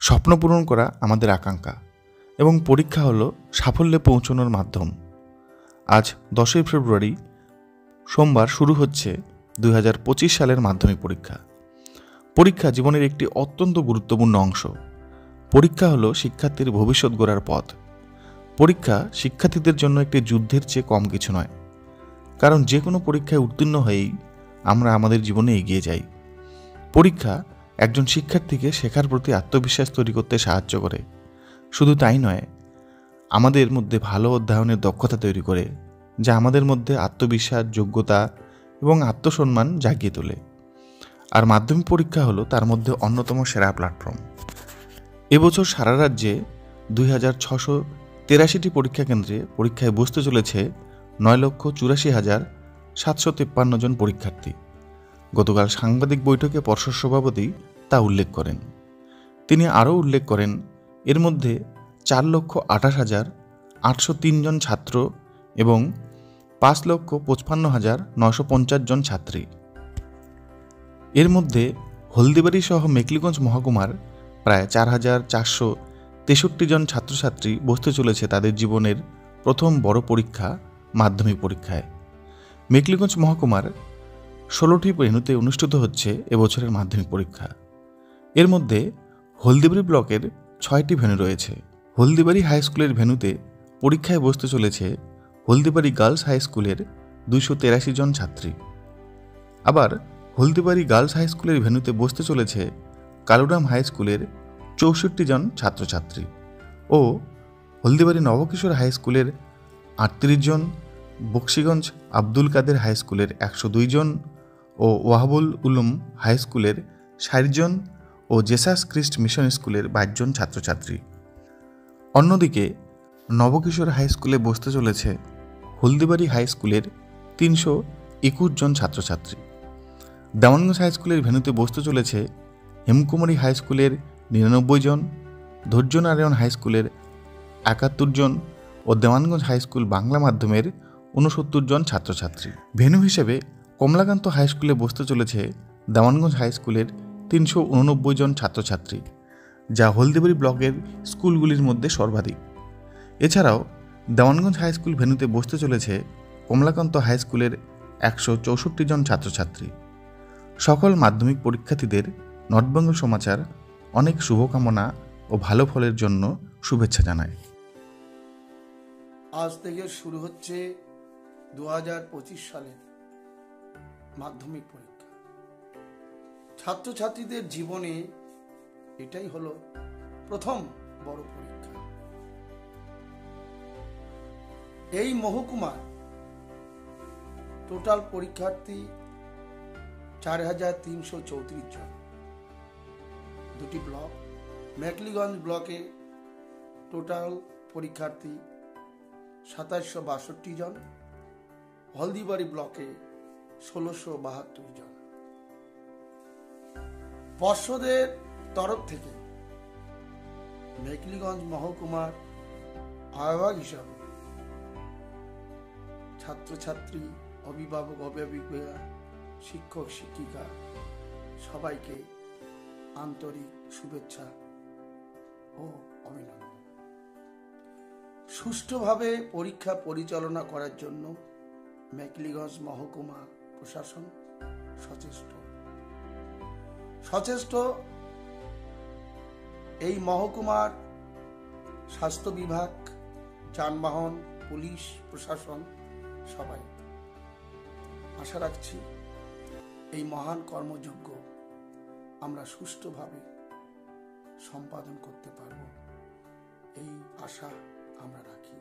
স্বপ্ন পূরণ করা আমাদের আকাঙ্ক্ষা এবং পরীক্ষা হলো সাফল্যে পৌঁছানোর মাধ্যম। আজ 10ই ফেব্রুয়ারি সোমবার শুরু হচ্ছে 2025 সালের মাধ্যমিক পরীক্ষা। পরীক্ষা জীবনের একটি অত্যন্ত গুরুত্বপূর্ণ অংশ। পরীক্ষা হলো শিক্ষার্থীর ভবিষ্যৎ গড়ার পথ। পরীক্ষা শিক্ষার্থীদের জন্য একটি যুদ্ধের চেয়ে কম কিছু নয়, কারণ যে কোনো পরীক্ষায় উত্তীর্ণ হয়েই আমরা আমাদের জীবনে এগিয়ে যাই। পরীক্ষা একজন শিক্ষার্থীকে শেখার প্রতি আত্মবিশ্বাস তৈরি করতে সাহায্য করে। শুধু তাই নয়, আমাদের মধ্যে ভালো অধ্যয়নের দক্ষতা তৈরি করে, যা আমাদের মধ্যে আত্মবিশ্বাস, যোগ্যতা এবং আত্মসম্মান জাগিয়ে তোলে। আর মাধ্যমিক পরীক্ষা হলো তার মধ্যে অন্যতম সেরা প্ল্যাটফর্ম। এবছর সারা রাজ্যে 2683টি পরীক্ষা কেন্দ্রে পরীক্ষায় বসতে চলেছে 9,84,753 জন পরীক্ষার্থী। গতকাল সাংবাদিক বৈঠকে পর্ষদ সভাপতি তা উল্লেখ করেন। তিনি আরও উল্লেখ করেন, এর মধ্যে 4,28,803 জন ছাত্র এবং 5,55,950 জন ছাত্রী। এর মধ্যে হলদিবাড়ি সহ মেখলিগঞ্জ মহকুমার প্রায় 4,463 জন ছাত্রছাত্রী বসতে চলেছে তাদের জীবনের প্রথম বড় পরীক্ষা মাধ্যমিক পরীক্ষায়। মেখলিগঞ্জ মহকুমার 16টি ভেন্যুতে অনুষ্ঠিত হচ্ছে এবছরের মাধ্যমিক পরীক্ষা। এর মধ্যে হলদিবাড়ি ব্লকের 6টি ভেন্যু রয়েছে। হলদিবাড়ি হাই স্কুলের ভেন্যুতে পরীক্ষায় বসতে চলেছে হলদিবাড়ি গার্লস হাই স্কুলের 283 জন ছাত্রী। আবার হলদিবাড়ি গার্লস হাই স্কুলের ভেন্যুতে বসতে চলেছে কালুরাম হাই স্কুলের 64 জন ছাত্রছাত্রী ও হলদিবাড়ি নবকিশোর হাই স্কুলের 38 জন, বক্সিগঞ্জ আব্দুল কাদের হাই স্কুলের 102 জন ও ওয়াহাবুল উলুম হাই স্কুলের 60 জন ও জেসাস ক্রিস্ট মিশন স্কুলের 22 জন ছাত্রছাত্রী। অন্যদিকে নবকিশোর হাই স্কুলে বসতে চলেছে হলদিবাড়ি হাই স্কুলের 321 জন ছাত্রছাত্রী। দেওয়ানগঞ্জ হাই স্কুলের ভেন্যুতে বসতে চলেছে হেমকুমারী হাই স্কুলের 99 জন, ধৈর্যনারায়ণ হাই স্কুলের 71 জন ও দেওয়ানগঞ্জ হাই স্কুল বাংলা মাধ্যমের 69 জন ছাত্রছাত্রী। ভেন্যু হিসেবে কমলাকান্ত হাই স্কুলে বসতে চলেছে দেওয়ানগঞ্জ হাই স্কুলের 389 জন ছাত্রছাত্রী, যা হলদিবাড়ি ব্লকের স্কুলগুলির মধ্যে সর্বাধিক। এছাড়াও দেওয়ানগঞ্জ হাই স্কুল ভেন্যুতে বসতে চলেছে কমলাকান্ত হাই স্কুলের 164 জন ছাত্রছাত্রী। সকল মাধ্যমিক পরীক্ষার্থীদের নর্থ বেঙ্গল সমাচার অনেক শুভকামনা ও ভালো ফলের জন্য শুভেচ্ছা জানায়। আজ থেকে শুরু হচ্ছে 2025 সালের মাধ্যমিক পরীক্ষা। ছাত্রছাত্রীদের জীবনে এটাই হলো প্রথম বড় পরীক্ষা। এই মহকুমার টোটাল পরীক্ষার্থী 4,334 জন। দুটি ব্লক, মেখলিগঞ্জ ব্লকে টোটাল পরীক্ষার্থী 2762 জন, হলদিবাড়ি ব্লকে 1672 জন। পর্ষদের তরফ থেকে মেখলিগঞ্জ মহকুমার আহ্বায়ক হিসাবে ছাত্রছাত্রী, অভিভাবক, অভিভাবিকা, শিক্ষক, শিক্ষিকা সবাইকে আন্তরিক শুভেচ্ছা ও অভিনন্দন। সুষ্ঠুভাবে পরীক্ষা পরিচালনা করার জন্য মেখলিগঞ্জ মহকুমা প্রশাসন সচেষ্ট। এই মহকুমার স্বাস্থ্য বিভাগ, যানবাহন, পুলিশ প্রশাসন সবাই আশা রাখছি এই মহান কর্মযজ্ঞ আমরা সুষ্ঠুভাবে সম্পাদন করতে পারব, এই আশা আমরা রাখি।